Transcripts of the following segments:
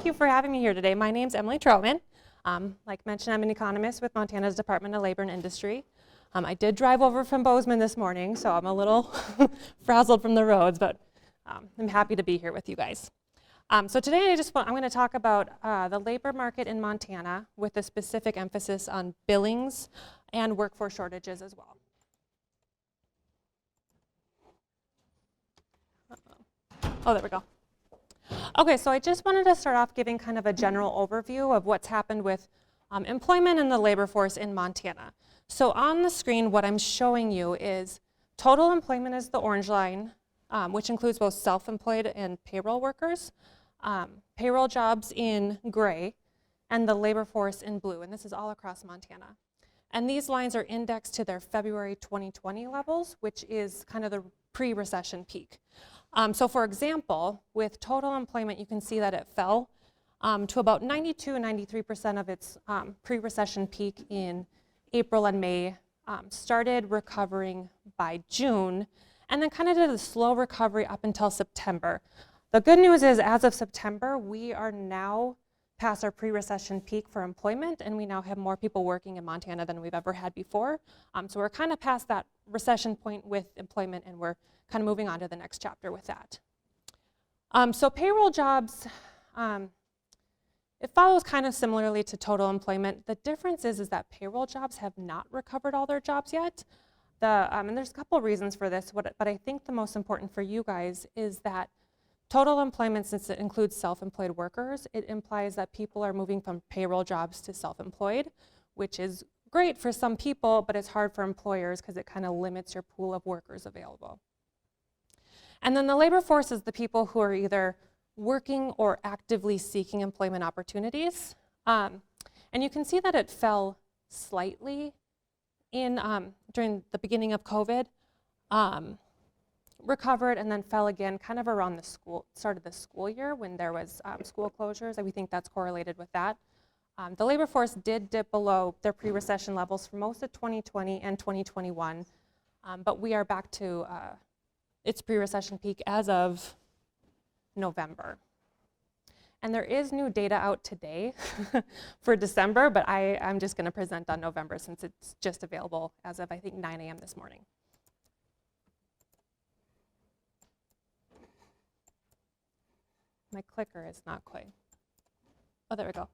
thank you for having me here today. My name's Emily Trautman. Like mentioned, I'm an economist with Montana's Department of Labor and Industry. I did drive over from Bozeman this morning, so I'm a little frazzled from the roads, but I'm happy to be here with you guys. So today I'm going to talk about the labor market in Montana with a specific emphasis on Billings and workforce shortages as well. Oh, there we go. Okay, so I just wanted to start off giving kind of a general overview of what's happened with employment and the labor force in Montana. So on the screen, what I'm showing you is total employment is the orange line, which includes both self-employed and payroll workers, payroll jobs in gray, and the labor force in blue, and this is all across Montana. And these lines are indexed to their February 2020 levels, which is kind of the pre-recession peak. So for example, with total employment, you can see that it fell to about 93% of its pre-recession peak in April and May, started recovering by June, and then kind of did a slow recovery up until September. The good news is, as of September, we are now past our pre-recession peak for employment, and we now have more people working in Montana than we've ever had before. So we're kind of past that recession point with employment, and we're kind of moving on to the next chapter with that. So payroll jobs, it follows kind of similarly to total employment. The difference is that payroll jobs have not recovered all their jobs yet. And there's a couple of reasons for this, but I think the most important for you guys is that total employment, since it includes self-employed workers, it implies that people are moving from payroll jobs to self-employed, which is great for some people, but it's hard for employers because it kind of limits your pool of workers available. And then the labor force is the people who are either working or actively seeking employment opportunities. And you can see that it fell slightly during the beginning of COVID, recovered and then fell again kind of around the start of the school year when there was school closures, and we think that's correlated with that. The labor force did dip below their pre-recession levels for most of 2020 and 2021, but we are back to its pre-recession peak as of November. And there is new data out today for December, but I'm just going to present on November since it's just available as of, I think, 9 a.m. this morning. My clicker is not quite. Oh, there we go.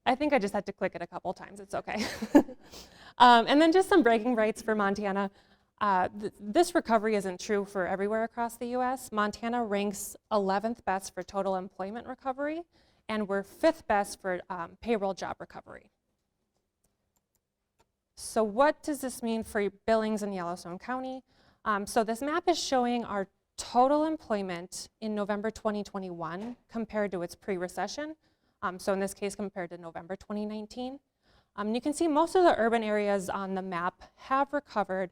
I think I just had to click it a couple times. It's okay. And then just some bragging rights for Montana. This recovery isn't true for everywhere across the US. Montana ranks 11th best for total employment recovery, and we're 5th best for payroll job recovery. So what does this mean for Billings and Yellowstone County? So this map is showing our total employment in November 2021 compared to its pre-recession. So in this case, compared to November 2019. You can see most of the urban areas on the map have recovered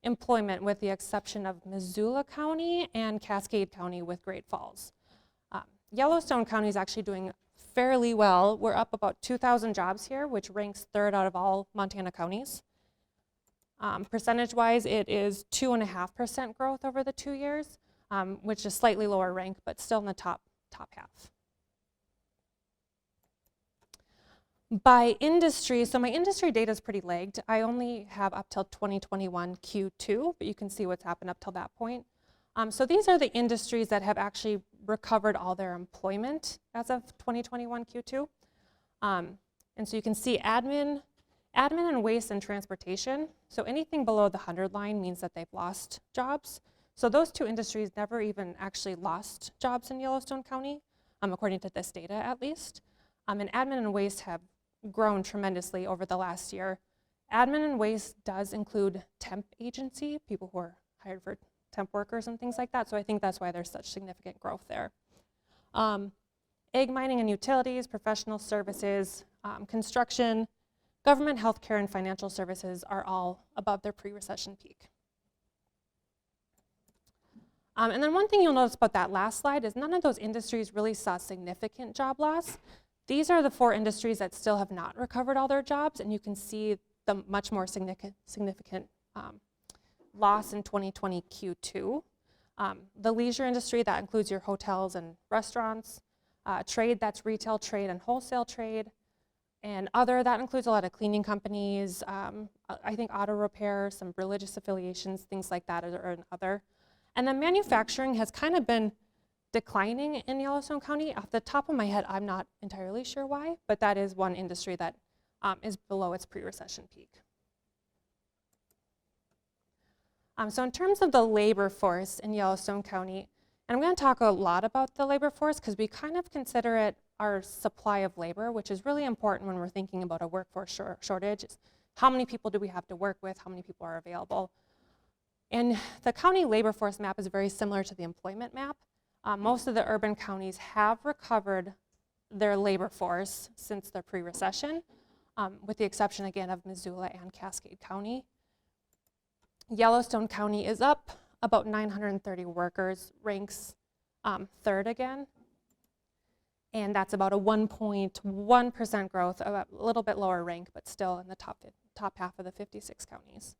employment with the exception of Missoula County and Cascade County with Great Falls. Yellowstone County is actually doing fairly well. We're up about 2,000 jobs here, which ranks 3rd out of all Montana counties. Percentage-wise, it is 2.5% growth over the 2 years, which is slightly lower rank, but still in the top half. By industry, so my industry data is pretty lagged. I only have up till 2021 Q2, but you can see what's happened up till that point. So these are the industries that have actually recovered all their employment as of 2021 Q2. And so you can see admin and waste and transportation. So anything below the 100 line means that they've lost jobs. So those two industries never even actually lost jobs in Yellowstone County, according to this data at least. And admin and waste have grown tremendously over the last year. Admin and waste does include temp agency, people who are hired for temp workers and things like that. So I think that's why there's such significant growth there. Ag mining and utilities, professional services, construction, government, healthcare, and financial services are all above their pre-recession peak. And then one thing you'll notice about that last slide is none of those industries really saw significant job loss. These are the 4 industries that still have not recovered all their jobs, and you can see the much more significant loss in 2020 Q2. The leisure industry, that includes your hotels and restaurants. Trade, that's retail trade and wholesale trade. And other, that includes a lot of cleaning companies, I think auto repair, some religious affiliations, things like that are an other. And then manufacturing has kind of been declining in Yellowstone County. Off the top of my head, I'm not entirely sure why, but that is one industry that is below its pre-recession peak. So in terms of the labor force in Yellowstone County, and I'm going to talk a lot about the labor force because we kind of consider it our supply of labor, which is really important when we're thinking about a workforce shortage. It's how many people do we have to work with, how many people are available. And the county labor force map is very similar to the employment map. Most of the urban counties have recovered their labor force since the pre-recession, with the exception again of Missoula and Cascade County. Yellowstone County is up about 930 workers, ranks third again. And that's about a 1.1% growth, a little bit lower rank, but still in the top half of the 56 counties.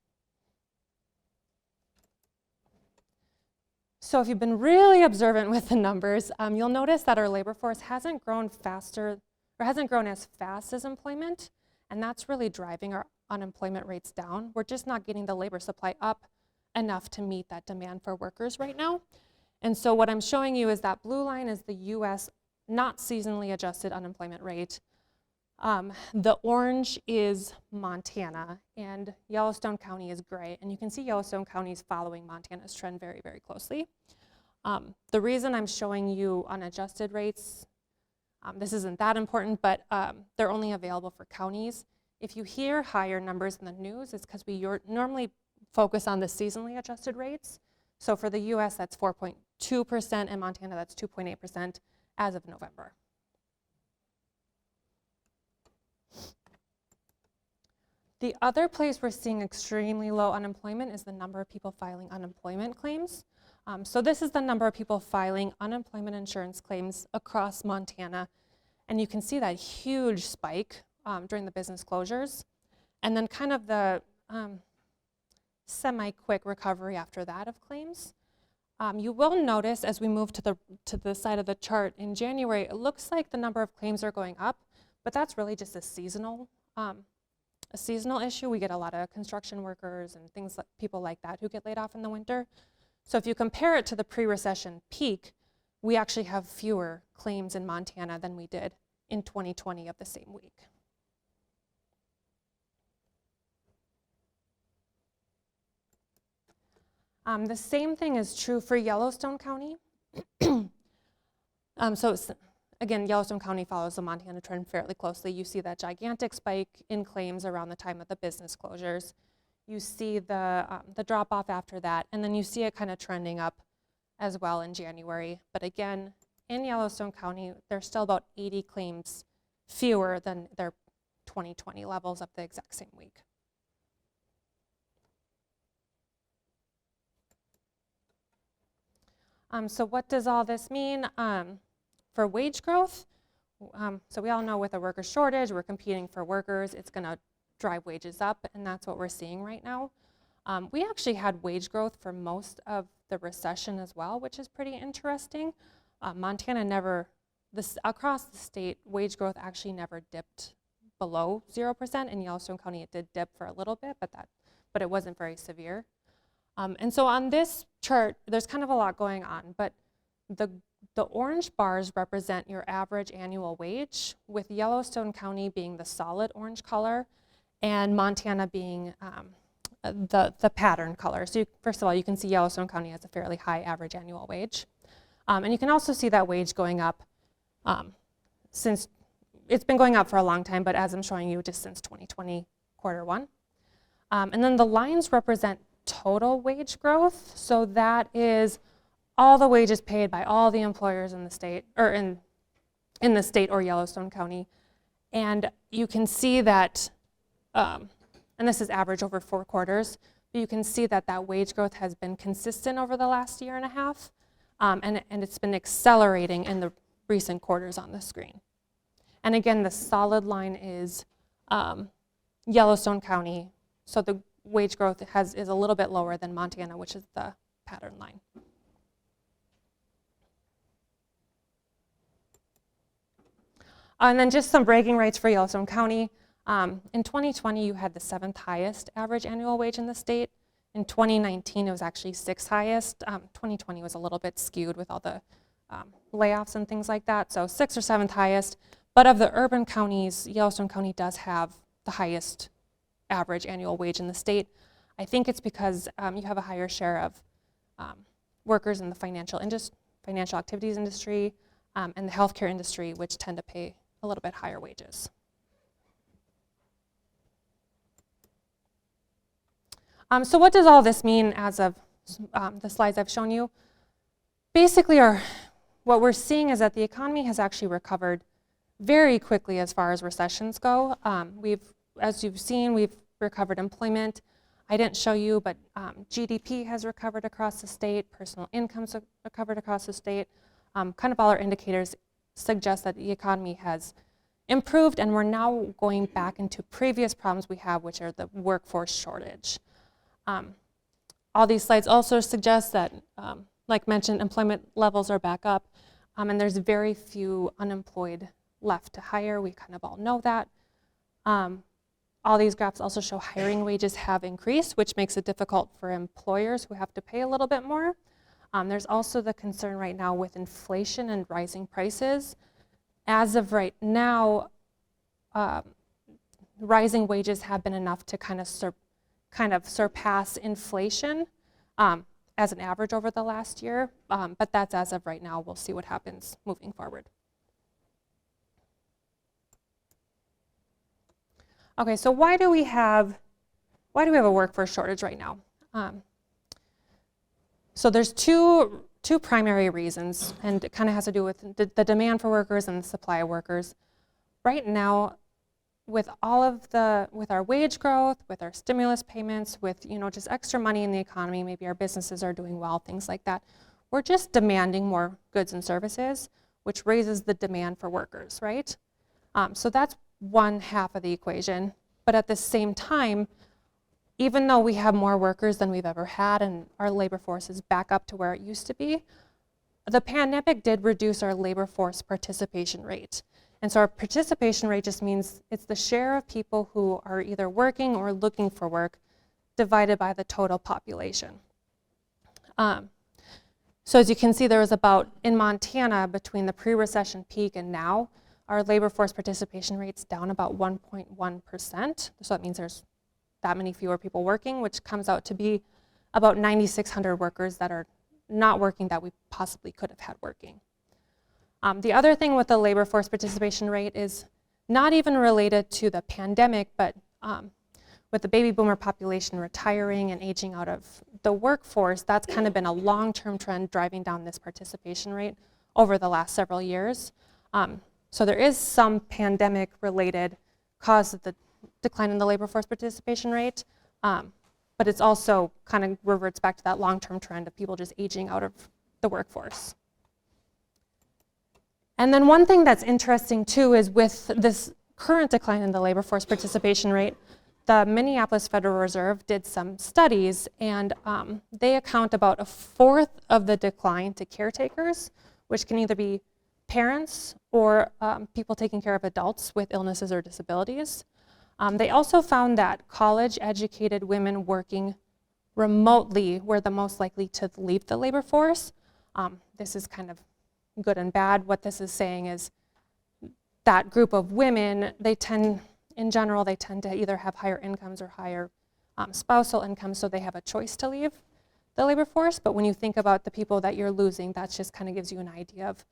So if you've been really observant with the numbers, you'll notice that our labor force hasn't grown faster, or hasn't grown as fast as employment, and that's really driving our unemployment rates down. We're just not getting the labor supply up enough to meet that demand for workers right now. And so what I'm showing you is that blue line is the US not seasonally adjusted unemployment rate. The orange is Montana, and Yellowstone County is gray. And you can see Yellowstone County is following Montana's trend very, very closely. The reason I'm showing you unadjusted rates, this isn't that important, but they're only available for counties. If you hear higher numbers in the news, it's because we normally focus on the seasonally adjusted rates. So for the US, that's 4.2%, and Montana, that's 2.8% as of November. The other place we're seeing extremely low unemployment is the number of people filing unemployment claims. So this is the number of people filing unemployment insurance claims across Montana. And you can see that huge spike during the business closures. And then kind of the semi-quick recovery after that of claims. You will notice as we move to the side of the chart in January, it looks like the number of claims are going up, but that's really just a seasonal issue. We get a lot of construction workers and things like people like that who get laid off in the winter. So if you compare it to the pre-recession peak, we actually have fewer claims in Montana than we did in 2020 of the same week. The same thing is true for Yellowstone County. Again, Yellowstone County follows the Montana trend fairly closely. You see that gigantic spike in claims around the time of the business closures. You see the drop off after that, and then you see it kind of trending up as well in January. But again, in Yellowstone County, there's still about 80 claims fewer than their 2020 levels of the exact same week. So what does all this mean for wage growth? So we all know with a worker shortage, we're competing for workers. It's going to drive wages up, and that's what we're seeing right now. We actually had wage growth for most of the recession as well, which is pretty interesting. Montana never, across the state, wage growth actually never dipped below 0%. In Yellowstone County, it did dip for a little bit, but it wasn't very severe. And so on this chart, there's kind of a lot going on, but the orange bars represent your average annual wage, with Yellowstone County being the solid orange color and Montana being the pattern color. So first of all, you can see Yellowstone County has a fairly high average annual wage. And you can also see that wage going up since, it's been going up for a long time, but as I'm showing you, just since 2020, Q1. And then the lines represent total wage growth. So that is all the wages paid by all the employers in the state, or in the state or Yellowstone County. And you can see that, and this is average over 4 quarters, but you can see that that wage growth has been consistent over the last year and a half, and it's been accelerating in the recent quarters on the screen. And again, the solid line is Yellowstone County, so the wage growth is a little bit lower than Montana, which is the pattern line. And then just some bragging rights for Yellowstone County. In 2020, you had the 7th highest average annual wage in the state. In 2019, it was actually 6th highest. 2020 was a little bit skewed with all the layoffs and things like that, so 6th or 7th highest. But of the urban counties, Yellowstone County does have the highest average annual wage in the state. I think it's because you have a higher share of workers in the financial activities industry and the healthcare industry, which tend to pay a little bit higher wages. So what does all this mean as of the slides I've shown you? Basically, what we're seeing is that the economy has actually recovered very quickly as far as recessions go. As you've seen, we've recovered employment. I didn't show you, but GDP has recovered across the state, personal incomes have recovered across the state. Kind of all our indicators suggest that the economy has improved, and we're now going back into previous problems we have, which are the workforce shortage. All these slides also suggest that, like mentioned, employment levels are back up, and there's very few unemployed left to hire. We kind of all know that. All these graphs also show hiring wages have increased, which makes it difficult for employers who have to pay a little bit more. There's also the concern right now with inflation and rising prices. As of right now, rising wages have been enough to kind of surpass inflation as an average over the last year, but that's as of right now. We'll see what happens moving forward. Okay, so why do we have a workforce shortage right now? So there's two primary reasons, and it kind of has to do with the demand for workers and the supply of workers. Right now, with our wage growth, with our stimulus payments, with just extra money in the economy, maybe our businesses are doing well, things like that. We're just demanding more goods and services, which raises the demand for workers, right? So that's one half of the equation. But at the same time, even though we have more workers than we've ever had and our labor force is back up to where it used to be, the pandemic did reduce our labor force participation rate. And so our participation rate just means it's the share of people who are either working or looking for work divided by the total population. So as you can see, there was in Montana, between the pre-recession peak and now, our labor force participation rate's down about 1.1%. So that means there's that many fewer people working, which comes out to be about 9,600 workers that are not working that we possibly could have had working. The other thing with the labor force participation rate is not even related to the pandemic, but with the baby boomer population retiring and aging out of the workforce, that's kind of been a long-term trend driving down this participation rate over the last several years. So there is some pandemic-related cause of the decline in the labor force participation rate, but it's also kind of reverts back to that long-term trend of people just aging out of the workforce. And then one thing that's interesting too is with this current decline in the labor force participation rate, the Minneapolis Federal Reserve did some studies, and they account about 1/4 of the decline to caretakers, which can either be parents or people taking care of adults with illnesses or disabilities. They also found that college-educated women working remotely were the most likely to leave the labor force. This is kind of good and bad. What this is saying is that group of women, in general, they tend to either have higher incomes or higher spousal incomes, so they have a choice to leave the labor force. But when you think about the people that you're losing, that just kind of gives you an idea of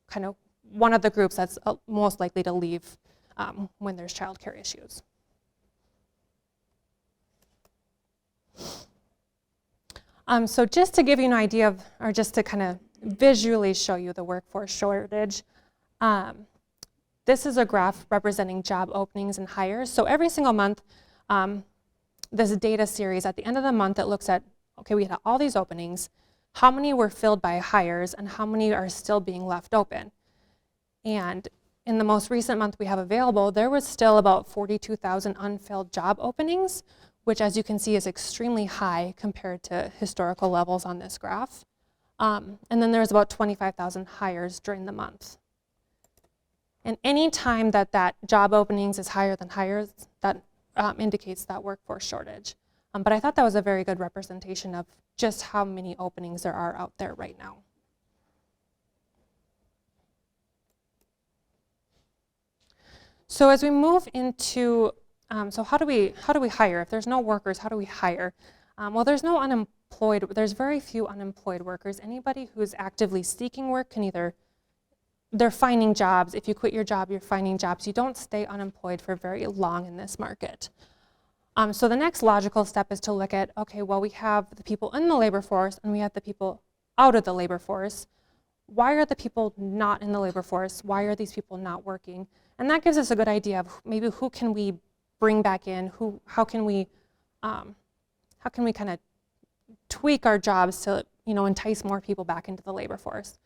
kind of one of the groups that's most likely to leave when there's childcare issues. So just to give you an idea of, or just to kind of visually show you the workforce shortage, this is a graph representing job openings and hires. So every single month, this data series, at the end of the month, it looks at, okay, we had all these openings, how many were filled by hires and how many are still being left open. And in the most recent month we have available, there was still about 42,000 unfilled job openings, which as you can see is extremely high compared to historical levels on this graph. And then there's about 25,000 hires during the month. And any time that that job openings is higher than hires, that indicates that workforce shortage. But I thought that was a very good representation of just how many openings there are out there right now. So as we move into, so how do we hire? If there's no workers, how do we hire? Well, there's no unemployed, there's very few unemployed workers. Anybody who's actively seeking work can either, they're finding jobs. If you quit your job, you're finding jobs. You don't stay unemployed for very long in this market. So the next logical step is to look at, okay, well, we have the people in the labor force and we have the people out of the labor force. Why are the people not in the labor force? Why are these people not working? And that gives us a good idea of maybe who can we bring back in, how can we kind of tweak our jobs to, entice more people back into the labor force.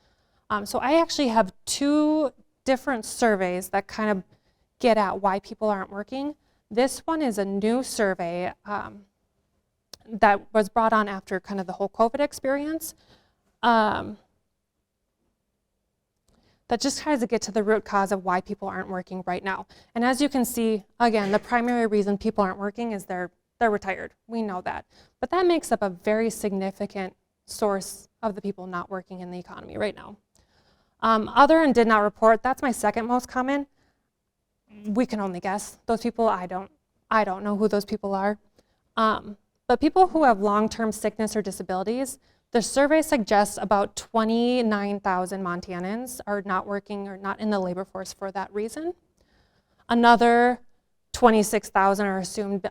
So I actually have two different surveys that kind of get at why people aren't working. This one is a new survey that was brought on after kind of the whole COVID experience. That just tries to get to the root cause of why people aren't working right now. And as you can see, again, the primary reason people aren't working is they're retired. We know that. But that makes up a very significant source of the people not working in the economy right now. Other and did not report, that's my second most common. We can only guess. Those people, I don't know who those people are. But people who have long-term sickness or disabilities, the survey suggests about 29,000 Montanans are not working or not in the labor force for that reason. Another 26,000 are assumed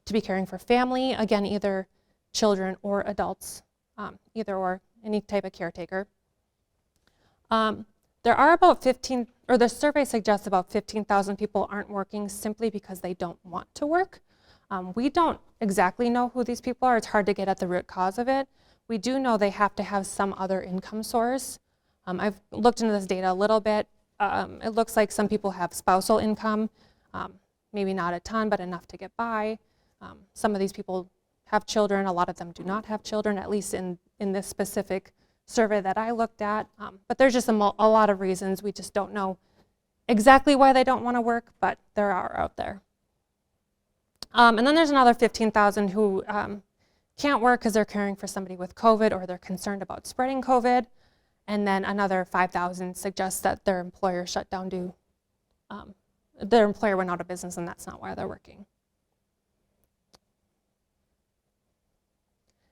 to be caring for family, again, either children or adults, either or, any type of caretaker. There are about the survey suggests about 15,000 people aren't working simply because they don't want to work. We don't exactly know who these people are. It's hard to get at the root cause of it. We do know they have to have some other income source. I've looked into this data a little bit. It looks like some people have spousal income, maybe not a ton, but enough to get by. Some of these people have children. A lot of them do not have children, at least in this specific survey that I looked at. But there's just a lot of reasons. We just don't know exactly why they don't want to work, but there are out there. And then there's another 15,000 who can't work because they're caring for somebody with COVID or they're concerned about spreading COVID. And then another 5,000 suggests that their employer shut down their employer went out of business and that's not why they're working.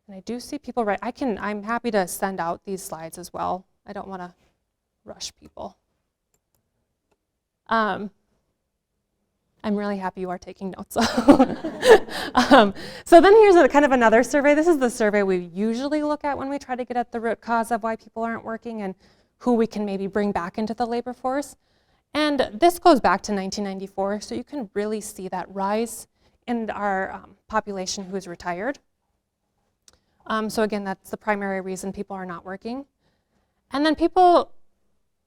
And I do see people I'm happy to send out these slides as well. I don't want to rush people. I'm really happy you are taking notes. So then here's kind of another survey. This is the survey we usually look at when we try to get at the root cause of why people aren't working and who we can maybe bring back into the labor force. And this goes back to 1994, so you can really see that rise in our population who is retired. So again, that's the primary reason people are not working. And then people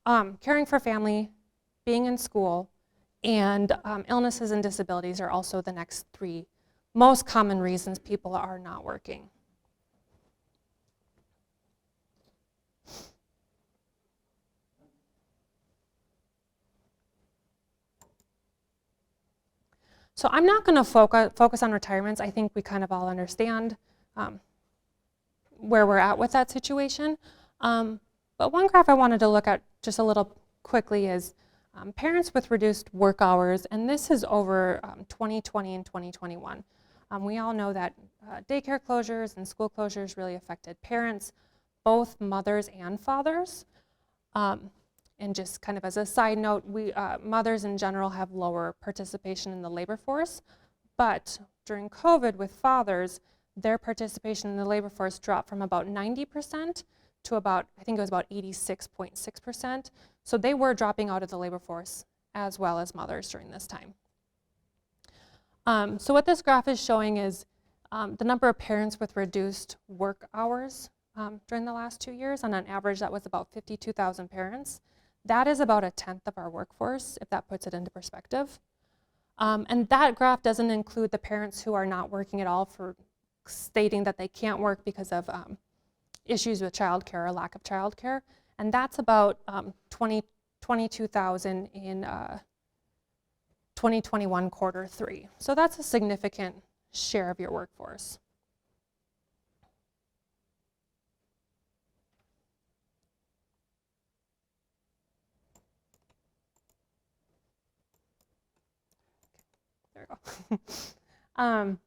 caring for family, being in school, and illnesses and disabilities are also the next three most common reasons people are not working. So I'm not going to focus on retirements. I think we kind of all understand where we're at with that situation. But one graph I wanted to look at just a little quickly is parents with reduced work hours, and this is over 2020 and 2021. We all know that daycare closures and school closures really affected parents, both mothers and fathers. And just kind of as a side note, mothers in general have lower participation in the labor force, but during COVID with fathers, their participation in the labor force dropped from about 90% to about, I think it was about 86.6%. So they were dropping out of the labor force as well as mothers during this time. So what this graph is showing is the number of parents with reduced work hours during the last 2 years. And on average, that was about 52,000 parents. That is about 1/10 of our workforce, if that puts it into perspective. And that graph doesn't include the parents who are not working at all for stating that they can't work because of issues with childcare or lack of childcare. And that's about 22,000 in 2021 quarter 3. So that's a significant share of your workforce. There we go.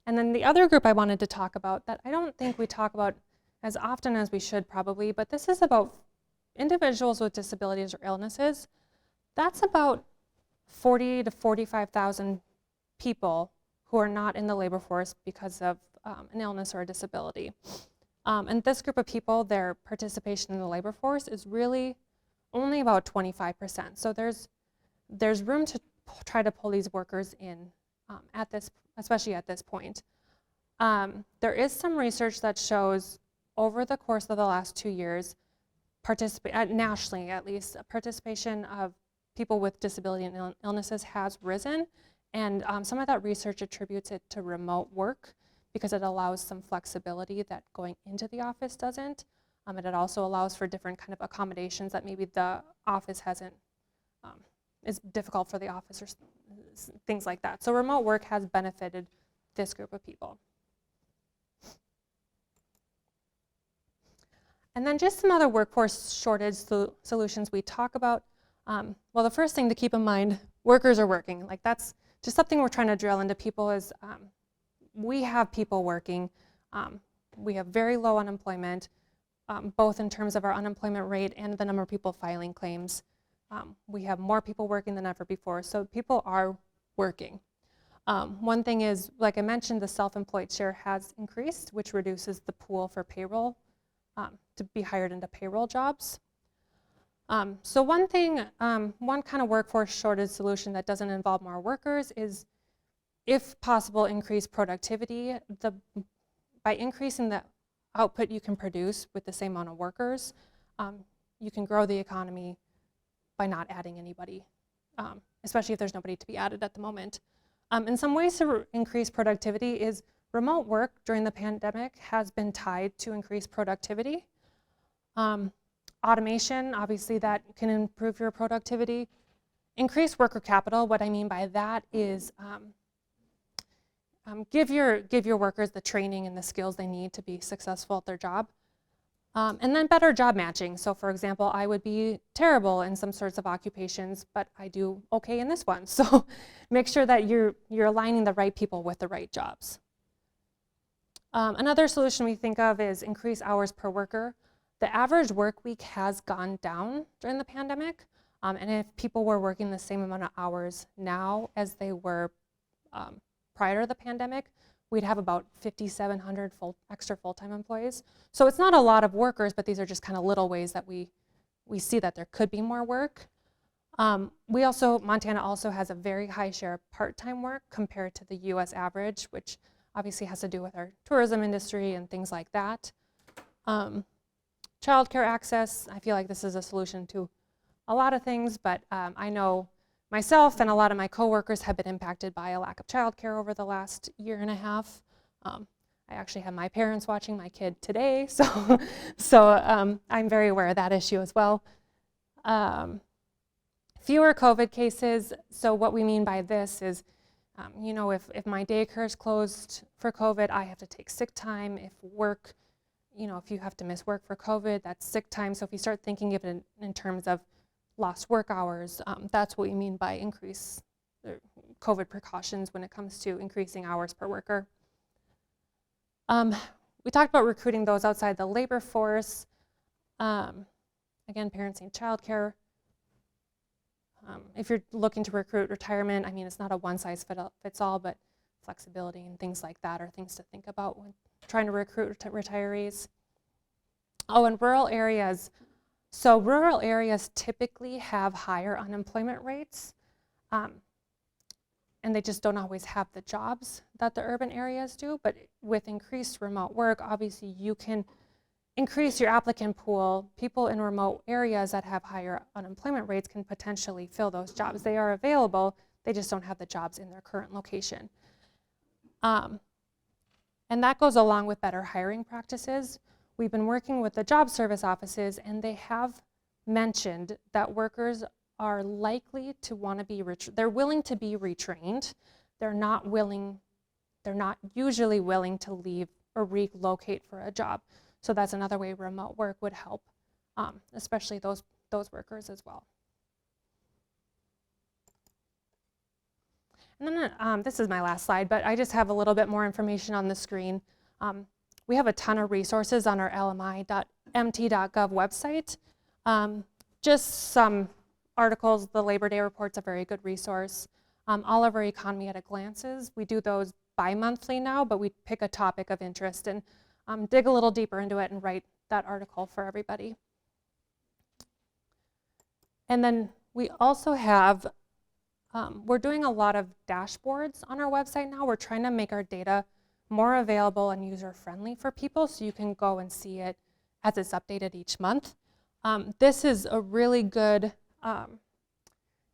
And then the other group I wanted to talk about that I don't think we talk about as often as we should probably, but this is about individuals with disabilities or illnesses. That's about 40 to 45,000 people who are not in the labor force because of an illness or a disability. And this group of people, their participation in the labor force is really only about 25%. So there's room to try to pull these workers in especially at this point. There is some research that shows over the course of the last 2 years, nationally at least, participation of people with disability and illnesses has risen, and some of that research attributes it to remote work because it allows some flexibility that going into the office doesn't, and it also allows for different kind of accommodations that maybe the office hasn't, is difficult for the office or things like that. So remote work has benefited this group of people. And then just some other workforce shortage solutions we talk about. Well, the first thing to keep in mind, workers are working. Like that's just something we're trying to drill into people is we have people working. We have very low unemployment, both in terms of our unemployment rate and the number of people filing claims. We have more people working than ever before, so people are working. One thing is, like I mentioned, the self-employed share has increased, which reduces the pool for payroll to be hired into payroll jobs. So one thing, one kind of workforce shortage solution that doesn't involve more workers is, if possible, increase productivity. By increasing the output you can produce with the same amount of workers, you can grow the economy by not adding anybody, especially if there's nobody to be added at the moment. And some ways to increase productivity is remote work during the pandemic has been tied to increased productivity. Automation, obviously that can improve your productivity. Increase worker capital, what I mean by that is give your workers the training and the skills they need to be successful at their job. And then better job matching. So for example, I would be terrible in some sorts of occupations, but I do okay in this one. So make sure that you're aligning the right people with the right jobs. Another solution we think of is increase hours per worker. The average work week has gone down during the pandemic. And if people were working the same amount of hours now as they were prior to the pandemic, we'd have about 5,700 extra full-time employees. So it's not a lot of workers, but these are just kind of little ways that we see that there could be more work. Montana also has a very high share of part-time work compared to the US average, which obviously has to do with our tourism industry and things like that. Childcare access, I feel like this is a solution to a lot of things, but I know myself and a lot of my coworkers have been impacted by a lack of childcare over the last year and a half. I actually have my parents watching my kid today, so I'm very aware of that issue as well. Fewer COVID cases. So what we mean by this is, if my daycare is closed for COVID, I have to take sick time. If work, if you have to miss work for COVID, that's sick time. So if you start thinking of it in terms of lost work hours, that's what we mean by increase COVID precautions when it comes to increasing hours per worker. We talked about recruiting those outside the labor force. Again, parents need childcare. If you're looking to recruit retirement, it's not a one-size-fits-all, but flexibility and things like that are things to think about when trying to recruit retirees. Oh, and rural areas. So rural areas typically have higher unemployment rates, and they just don't always have the jobs that the urban areas do. But with increased remote work, obviously you can increase your applicant pool. People in remote areas that have higher unemployment rates can potentially fill those jobs. They are available, they just don't have the jobs in their current location. And that goes along with better hiring practices. We've been working with the job service offices, and they have mentioned that workers are likely to want to be, they're willing to be retrained. They're not usually willing to leave or relocate for a job. So that's another way remote work would help, especially those workers as well. And then this is my last slide, but I just have a little bit more information on the screen. We have a ton of resources on our lmi.mt.gov website. Just some articles. The Labor Day report's a very good resource. All of our Economy at a Glances, we do those bi-monthly now, but we pick a topic of interest and dig a little deeper into it and write that article for everybody. And then we also have, we're doing a lot of dashboards on our website now. We're trying to make our data more available and user-friendly for people so you can go and see it as it's updated each month. This is a really good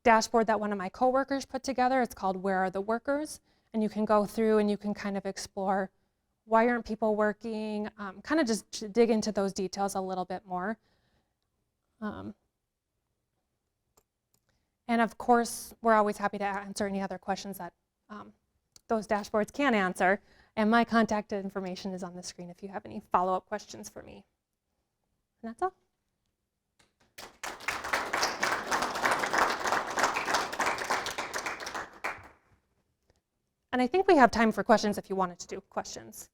dashboard that one of my coworkers put together. It's called Where Are the Workers? And you can go through and you can kind of explore why aren't people working, kind of just dig into those details a little bit more. And of course, we're always happy to answer any other questions that those dashboards can answer. And my contact information is on the screen if you have any follow-up questions for me. And that's all. And I think we have time for questions if you wanted to do questions.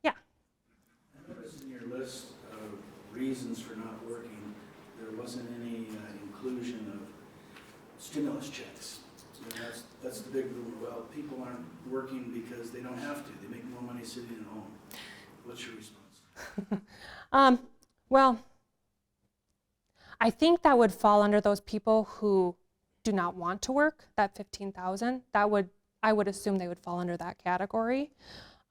Yeah. I noticed in your list of reasons for not working, there wasn't any inclusion of stimulus checks. So that's the big rule. Well, people aren't working because they don't have to. They make more money sitting at home. What's your response? Well, I think that would fall under those people who do not want to work, that 15,000. I would assume they would fall under that category.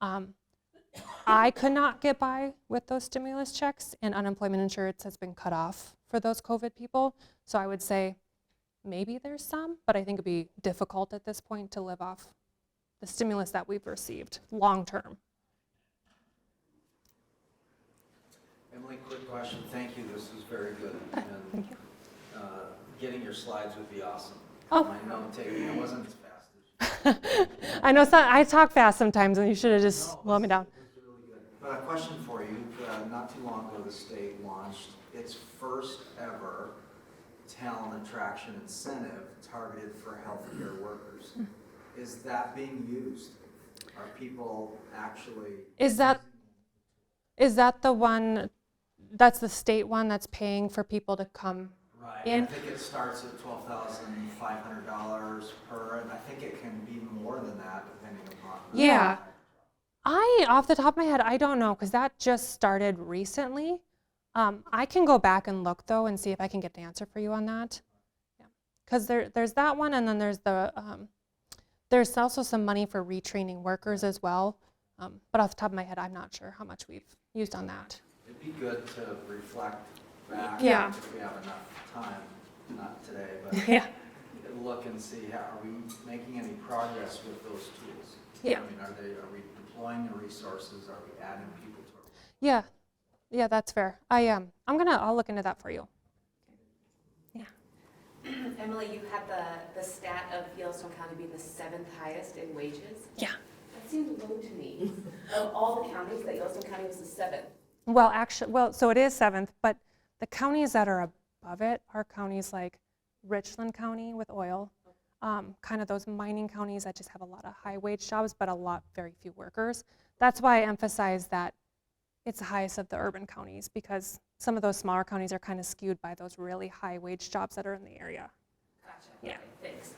I could not get by with those stimulus checks, and unemployment insurance has been cut off for those COVID people. So I would say maybe there's some, but I think it'd be difficult at this point to live off the stimulus that we've received long term. Emily, quick question. Thank you. This is very good. And getting your slides would be awesome. Oh. My note taking, I wasn't as fast. I know I talk fast sometimes, and you should have just slowed me down. Really good. But a question for you. Not too long ago, the state launched its first ever talent attraction incentive targeted for healthcare workers. Is that being used? Are people actually? Is that the one? That's the state one that's paying for people to come. Right. I think it starts at $12,500 per, and I think it can be more than that depending upon. Yeah. Off the top of my head, I don't know, because that just started recently. I can go back and look though and see if I can get an answer for you on that. Yeah. Because there's that one, and then there's there's also some money for retraining workers as well. But off the top of my head, I'm not sure how much we've used on that. It'd be good to reflect back if we have enough time, not today, but yeah. Look and see are we making any progress with those tools? Yeah. I mean, are we deploying the resources? Are we adding people to our? Yeah, that's fair. I'll look into that for you. Yeah. Emily, you had the stat of Yellowstone County being the 7th highest in wages. Yeah. That seemed low to me. Of all the counties, that Yellowstone County was the 7th. Well, so it is 7th, but the counties that are above it are counties like Richland County with oil, kind of those mining counties that just have a lot of high wage jobs, but very few workers. That's why I emphasize that it's the highest of the urban counties, because some of those smaller counties are kind of skewed by those really high wage jobs that are in the area. Gotcha. Yeah. Okay, thanks.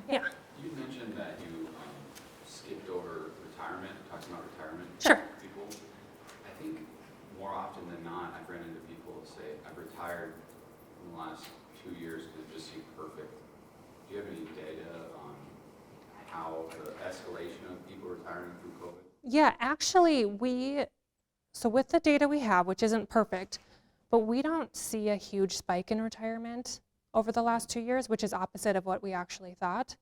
Yeah. You mentioned that you skipped over retirement, talking about retirement. Sure. People, I think more often than not, I've run into people who say, I've retired in the last 2 years because it just seemed perfect. Do you have any data on how the escalation of people retiring through COVID? Yeah, actually, so with the data we have, which isn't perfect, but we don't see a huge spike in retirement over the last 2 years, which is opposite of what we actually thought.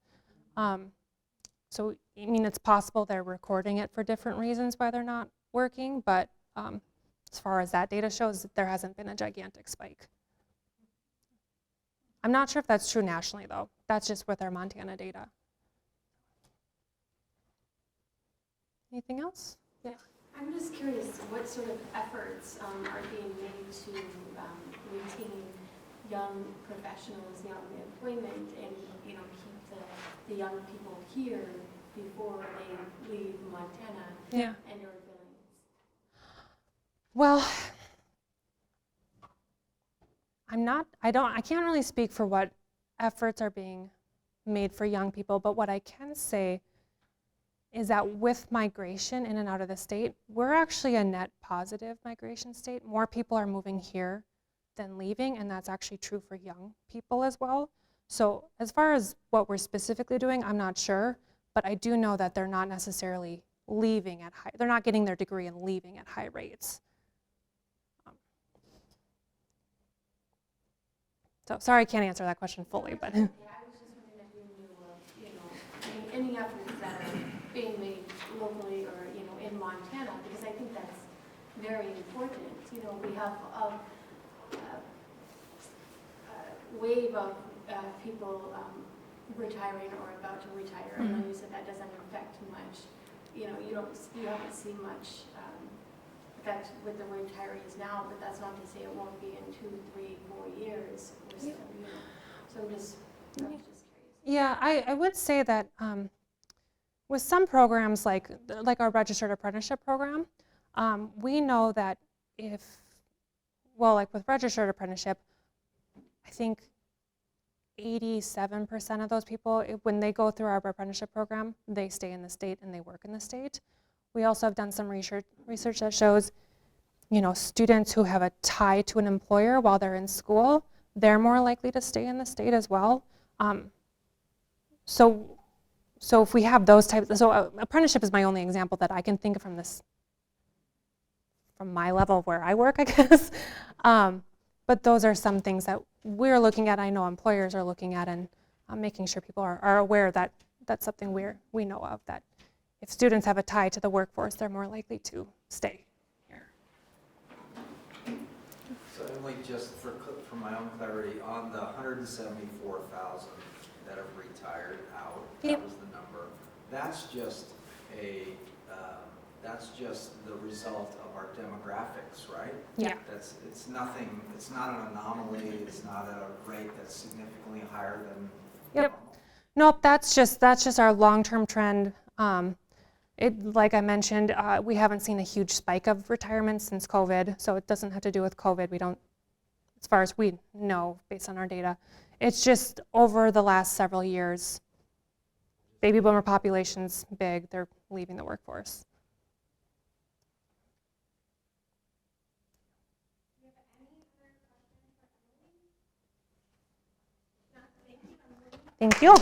So, I mean, it's possible they're recording it for different reasons why they're not working, but as far as that data shows, there hasn't been a gigantic spike. I'm not sure if that's true nationally, though. That's just with our Montana data. Anything else? Yeah. I'm just curious, what sort of efforts are being made to retain young professionals, young employment, and keep the young people here before they leave Montana and or Billings? Well, I can't really speak for what efforts are being made for young people, but what I can say is that with migration in and out of the state, we're actually a net positive migration state. More people are moving here than leaving, and that's actually true for young people as well. So as far as what we're specifically doing, I'm not sure, but I do know that they're not necessarily leaving at high, they're not getting their degree and leaving at high rates. So sorry I can't answer that question fully, but. Yeah, I was just wondering if you knew of, any efforts that are being made locally or, in Montana, because I think that's very important. We have a wave of people retiring or about to retire. I know you said that doesn't affect much. You haven't seen much effect with the retirees now, but that's not to say it won't be in 2, 3, 4 years. Or so, so I was just curious. Yeah, I would say that with some programs like our registered apprenticeship program, we know that like with registered apprenticeship, I think 87% of those people, when they go through our apprenticeship program, they stay in the state and they work in the state. We also have done some research that shows, students who have a tie to an employer while they're in school, they're more likely to stay in the state as well. So if we have those types, apprenticeship is my only example that I can think of from my level where I work, I guess. But those are some things that we're looking at, I know employers are looking at, and making sure people are aware that that's something we know of, that if students have a tie to the workforce, they're more likely to stay here. So Emily, just for my own clarity, on the 174,000 that have retired out, that was the number. That's just the result of our demographics, right? Yeah. It's nothing. It's not an anomaly. It's not at a rate that's significantly higher than normal. Nope, that's just our long-term trend. Like I mentioned, we haven't seen a huge spike of retirement since COVID, so it doesn't have to do with COVID. We don't, as far as we know, based on our data. It's just over the last several years, baby boomer population's big. They're leaving the workforce. Thank you.